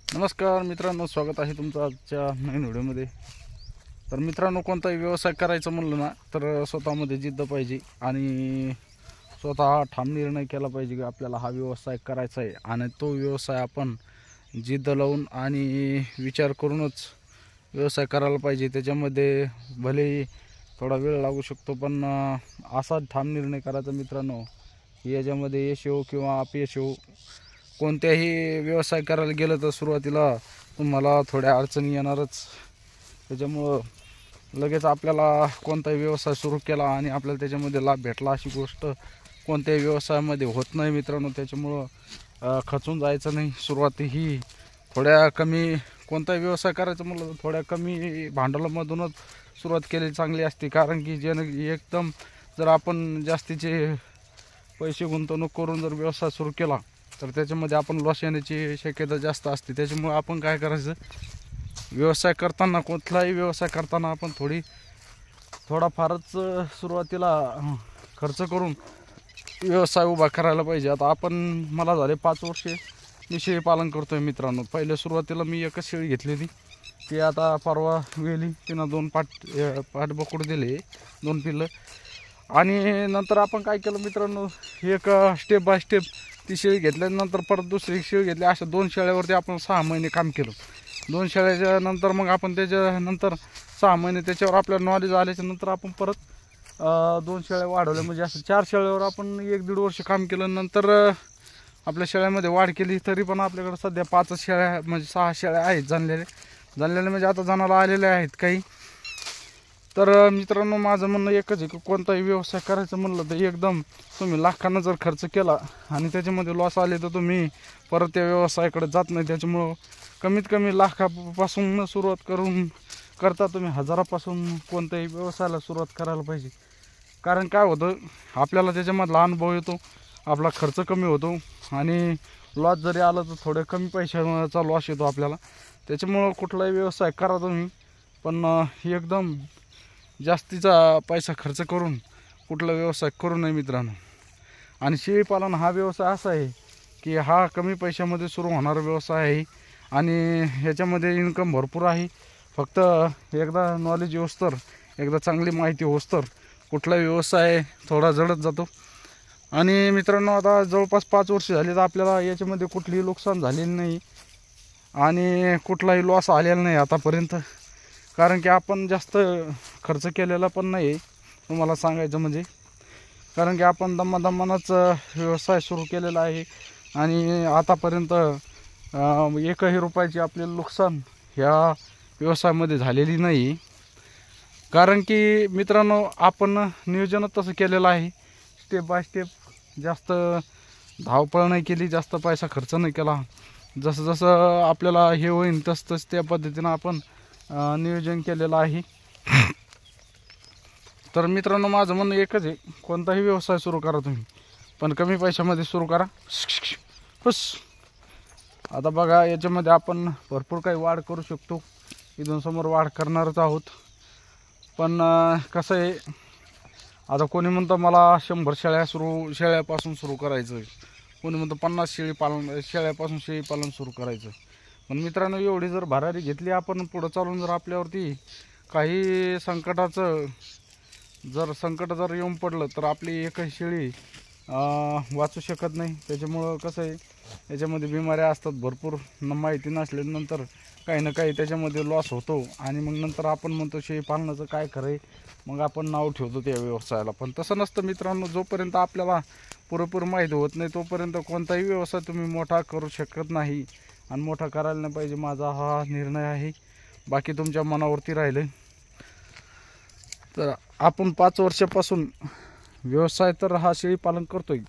नमस्कार मित्रांनो, स्वागत आहे तुमचं आजच्या नवीन व्हिडिओमध्ये। तर मित्रांनो, कोणताही व्यवसाय करायचं म्हणलं ना तर स्वतःमध्ये जिद्द पाहिजे आणि स्वतः ठाम निर्णय केला पाहिजे की आपल्याला हा व्यवसाय करायचा आहे आणि तो व्यवसाय आपण जिद्द लावून आणि विचार करूनच व्यवसाय करायला पाहिजे। त्याच्यामध्ये भलेही थोडा वेळ लागू शकतो, पण असा ठाम निर्णय करायचा मित्रांनो, याच्यामध्ये यश येवो किंवा अपयश येवो, कोणत्याही व्यवसाय करायला गेलं तर सुरुवातीला तुम्हाला थोड्या अडचणी येणारच। त्याच्यामुळं लगेच आपल्याला कोणताही व्यवसाय सुरू केला आणि आपल्याला त्याच्यामध्ये लाभ भेटला अशी गोष्ट कोणत्याही व्यवसायामध्ये होत नाही मित्रांनो। त्याच्यामुळं खचून जायचं नाही। सुरुवात ही थोड्या कमी, कोणताही व्यवसाय करायचं म्हटलं तर थोड्या कमी भांडवलामधूनच सुरुवात केली चांगली असते, कारण की एकदम जर आपण जास्तीचे पैसे गुंतवणूक करून जर व्यवसाय सुरू केला तर त्याच्यामध्ये आपण लॉस येण्याची शक्यता जास्त असते। त्याच्यामुळे आपण काय करायचं, व्यवसाय करताना, कुठलाही व्यवसाय करताना आपण थोडाफारच सुरुवातीला खर्च करून व्यवसाय उभा करायला पाहिजे। आता मला झाले 5 वर्षे मी शेळी पालन करतोय मित्रांनो। पहिले सुरुवातीला मी एकच शेळी घेतली होती, ती आता परवा गेली, तिनं 2 पाठ बोकड दिले, 2 पिल्लं। आणि नंतर आपण काय केलं मित्रांनो, एक स्टेप बाय स्टेप ती शेळी घेतल्यानंतर परत दुसरी शेळी घेतली। अशा 2 शेळ्यावरती आपण 6 महिने काम केलं। 2 शेळ्याच्या नंतर मग आपण त्याच्यानंतर 6 महिने त्याच्यावर आपल्याला नॉलेज आल्याच्या नंतर आपण परत 2 शेळ्या वाढवल्या, म्हणजे असं 4 शेळ्यावर आपण 1-1.5 वर्ष काम केलं। नंतर आपल्या शेळ्यामध्ये वाढ केली, तरी पण आपल्याकडे सध्या 5 शेळ्या, म्हणजे 6 शेळ्या आहेत जाणलेले म्हणजे आता जनाला आलेले आहेत काही। तर मित्रांनो, माझं म्हणणं एकच आहे की कोणताही व्यवसाय करायचं म्हणलं तर एकदम तुम्ही लाखांना जर खर्च केला आणि त्याच्यामध्ये लॉस आले तर तुम्ही परत त्या व्यवसायाकडे जात नाही। त्याच्यामुळं कमीत कमी लाखापासून सुरुवात करता तुम्ही हजारापासून कोणत्याही व्यवसायाला सुरुवात करायला पाहिजे। कारण काय होतं, आपल्याला त्याच्यामधला अनुभव येतो, आपला खर्च कमी होतो आणि लॉस जरी आला तर थोडे कमी पैशाचा लॉस येतो आपल्याला। त्याच्यामुळं कुठलाही व्यवसाय करा तुम्ही, पण एकदम जास्तीचा पैसा खर्च करून कुठला व्यवसाय करू नये मित्रांनो। आणि शेळीपालन हा व्यवसाय असा आहे की हा कमी पैशामध्ये सुरू होणारा व्यवसाय आहे आणि ह्याच्यामध्ये इन्कम भरपूर आहे। फक्त एकदा नॉलेज येऊस्तर, एकदा चांगली माहिती होऊस्तर कुठला व्यवसाय थोडा जडत जातो। आणि मित्रांनो, आता जवळपास 5 वर्ष झाली तर आपल्याला याच्यामध्ये कुठलीही नुकसान झालेलं नाही आणि कुठलाही लॉस आलेला नाही आतापर्यंत, कारण की आपण जास्त खर्च केलेला पण नाही तुम्हाला सांगायचं म्हणजे। कारण की आपण दमादमानच व्यवसाय सुरू केलेला आहे आणि आतापर्यंत एकही रुपयाची आपल्याला नुकसान ह्या व्यवसायामध्ये झालेली नाही। कारण की मित्रांनो, आपण नियोजनच तसं केलेलं आहे, स्टेप बाय स्टेप, जास्त धावपळ नाही केली, जास्त पैसा खर्च नाही केला। जसं जसं आपल्याला हे होईल तसं त्या पद्धतीनं आपण नियोजन केलेलं आहे। तर मित्रांनो, माझं म्हणणं एकच आहे, कोणताही व्यवसाय सुरू करा तुम्ही, पण कमी पैशामध्ये सुरू करा। बस आता बघा, याच्यामध्ये आपण भरपूर काही वाढ करू शकतो, इथून समोर वाढ करणारच आहोत। पण कसं आहे, आता कोणी म्हणतं मला 100 शेळ्यापासून सुरू करायचं आहे, कोणी म्हणतं 50 शेळ्यापासून शेळीपालन सुरू करायचं। पण मित्रांनो, एवढी जर भरारी घेतली आपण, पुढं चालून जर आपल्यावरती काही संकट जर येऊन पडलं तर आपली एकही शेळी वाचू शकत नाही। त्याच्यामुळं कसं आहे, याच्यामध्ये बिमाऱ्या असतात भरपूर, माहिती नसल्यानंतर काही ना काही त्याच्यामध्ये लॉस होतो आणि मग नंतर आपण म्हणतो शेळी पालनाचं काय खरं आहे, मग आपण नाव ठेवतो त्या व्यवसायाला। पण तसं नसतं मित्रांनो, जोपर्यंत आपल्याला पुरेपूर माहिती होत नाही तोपर्यंत कोणताही व्यवसाय तुम्ही मोठा करू शकत नाही आणि मोठा करायला नाही पाहिजे, माझा हा निर्णय आहे। बाकी तुमच्या मनावरती राहिलं। तर आपण 5 वर्षापासून व्यवसाय तर हा शेळी पालन करतोय,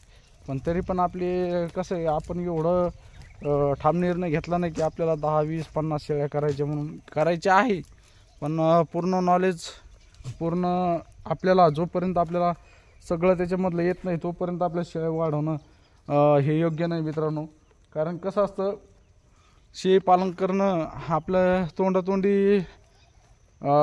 पण तरी पण आपले कसं आहे, आपण एवढं ठाम निर्णय घेतला नाही की आपल्याला 10, 20, 50 शेळ्या करायच्या म्हणून करायच्या आहे। पण पूर्ण नॉलेज, आपल्याला जोपर्यंत आपल्याला सगळं त्याच्यामधलं येत नाही तोपर्यंत आपल्या शेळ्या वाढवणं हे योग्य नाही मित्रांनो। कारण कसं असतं, शेळी पालन करणं आपलं तोंडातोंडी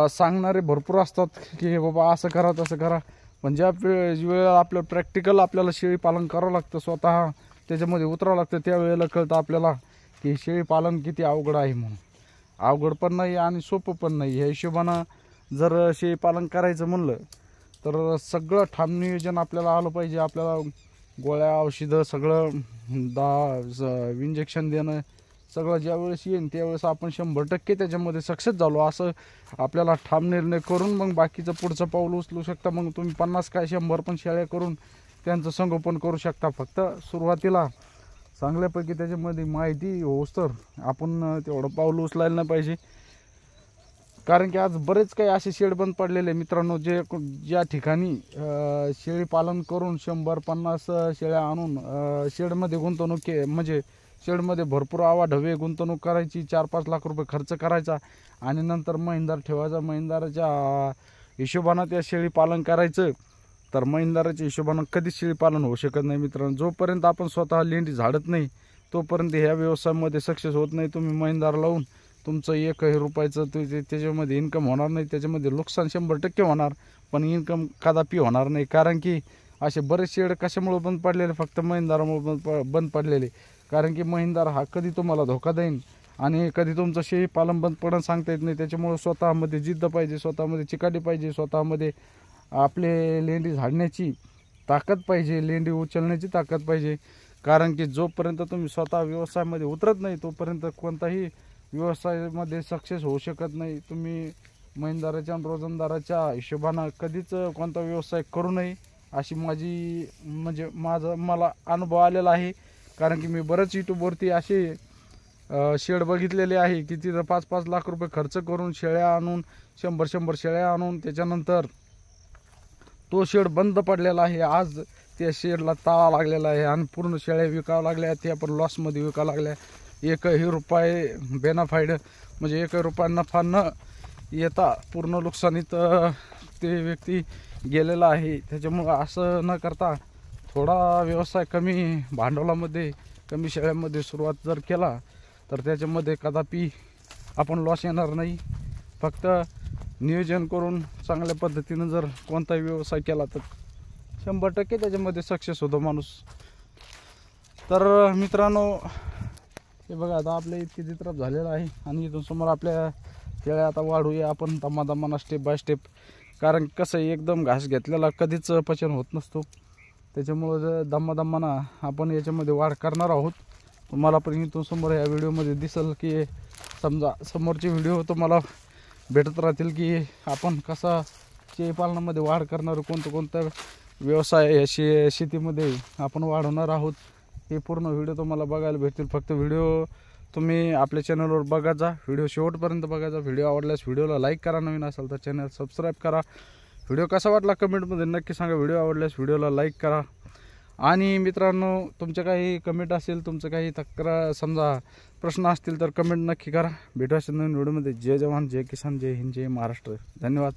सांगणारे भरपूर असतात की बाबा असं करा तसं करा, पण ज्या वेळेला आपलं प्रॅक्टिकल आपल्याला शेळी पालन करावं लागतं, स्वतः त्याच्यामध्ये उतरावं लागतं, त्यावेळेला कळतं आपल्याला की शेळी पालन किती अवघड आहे म्हणून. अवघड पण नाही आणि सोपं पण नाही. ह्या हिशोबानं जर शेळी पालन करायचं म्हणलं तर सगळं ठाम नियोजन आपल्याला आलं पाहिजे. आपल्याला गोळ्या औषधं सगळं इंजेक्शन देणं सगळं ज्यावेळेस येईन त्यावेळेस आपण 100% त्याच्यामध्ये सक्सेस झालो असं आपल्याला ठाम निर्णय करून मग बाकीचं पुढचं पाऊल उचलू शकता. मग तुम्ही 50 काय 100 पण शेळ्या करून त्यांचं संगोपन करू शकता. फक्त सुरुवातीला चांगल्यापैकी त्याच्यामध्ये माहिती होस तर आपण तेवढं पाऊल उचलायला नाही पाहिजे. कारण की आज बरेच काही असे शेड बंद पडलेले मित्रांनो, ज्या ठिकाणी शेळी पालन करून 100-50 शेळ्या आणून शेडमध्ये गुंतवणूक म्हणजे शेडमध्ये भरपूर आवाढव्य गुंतवणूक करायची, 4-5 लाख रुपये खर्च करायचा आणि नंतर महिंदार ठेवायचा. महिंदाराच्या हिशोबानं त्या शेळी पालन करायचं. तर महिंदाराच्या हिशोबानं कधीच शेळी पालन होऊ शकत नाही मित्रांनो. जोपर्यंत आपण स्वतः लेंडी झाडत नाही तोपर्यंत ह्या व्यवसायामध्ये सक्सेस होत नाही. तुम्ही महिंदार लावून तुमचं 1 रुपयाचं त्याच्यामध्ये इन्कम होणार नाही. त्याच्यामध्ये नुकसान 100% होणार पण इन्कम कदापि होणार नाही. कारण की असे बरेच शेड कशामुळे बंद पडलेले, फक्त महिंदारामुळे बंद पडलेले. कारण की महिंदार हा कधी तुम्हाला धोका देईन आणि कधी तुमचं शेळी पालन बंद पडणं सांगता येत नाही. त्याच्यामुळे स्वतःमध्ये जिद्द पाहिजे, स्वतःमध्ये चिकाटी पाहिजे, स्वतःमध्ये आपले लेंडी झाडण्याची ताकद पाहिजे, लेंडी उचलण्याची ताकद पाहिजे. कारण की जोपर्यंत तुम्ही स्वतः व्यवसायामध्ये उतरत नाही तोपर्यंत कोणताही व्यवसायामध्ये सक्सेस होऊ शकत नाही. तुम्ही महिंदाराच्या आणि रोजंदाराच्या हिशोबानं कधीच कोणता व्यवसाय करू नये अशी माझी म्हणजे मला अनुभव आलेला आहे. कारण की मी बरेच यूट्यूबवरती असे शेड बघितलेले आहे की तिथं 5-5 लाख रुपये खर्च करून शेळ्या आणून 100 शेळ्या आणून त्याच्यानंतर तो शेड बंद पडलेला आहे. आज त्या शेडला ताळा लागलेला आहे आणि पूर्ण शेळ्या विकावं लागल्या, त्या पण लॉसमध्ये विकावं लागल्या. 1 रुपये बेनाफाईड म्हणजे 1 रुपया नफा न येता पूर्ण नुकसानीत ते व्यक्ती गेलेला आहे. त्याच्यामुळं असं न करता थोडा व्यवसाय कमी भांडवलामध्ये कमी शेळ्यामध्ये सुरुवात जर केला तर त्याच्यामध्ये कदापि आपण लॉस येणार नाही. फक्त नियोजन करून चांगल्या पद्धतीनं जर कोणताही व्यवसाय केला तर 100% त्याच्यामध्ये सक्सेस होतो माणूस. तर मित्रांनो हे बघा आता आपल्या इतकी जित्रप झालेला आहे आणि इथून समोर आपल्या शेळ्या आता वाढूया आपण दमादमाना स्टेप बाय स्टेप. कारण कसं एकदम घास घेतलेला कधीच पचन होत नसतो. त्याच्यामुळं दमादमाना आपण याच्यामध्ये वाढ करणार आहोत. तुम्हाला पण इथून समोर या व्हिडिओमध्ये दिसेल की समजा समोरचे व्हिडिओ तुम्हाला भेटत राहतील की आपण कसा शेळी पालनामध्ये वाढ करणार, कोणता व्यवसाय शेतीमध्ये आपण वाढवणार आहोत हे पूर्ण व्हिडिओ तुम्हाला बघायला भेटतील. फक्त व्हिडिओ तुम्ही आपल्या चॅनलवर बघायचा, व्हिडिओ शेवटपर्यंत बघायचा. व्हिडिओ आवडल्यास व्हिडिओला लाईक करा, नवीन असाल तर चॅनल सबस्क्राईब करा. व्हिडिओ कसा वाटला कमेंटमध्ये नक्की सांगा. व्हिडिओ आवडल्यास व्हिडिओला लाईक करा. आणि मित्रांनो तुमच्या काही कमेंट असेल, तुमचं काही तक्रार समजा प्रश्न असतील तर कमेंट नक्की करा. भेटू असेल नवीन व्हिडिओमध्ये. जय जवान, जय किसान, जय हिंद, जय महाराष्ट्र. धन्यवाद.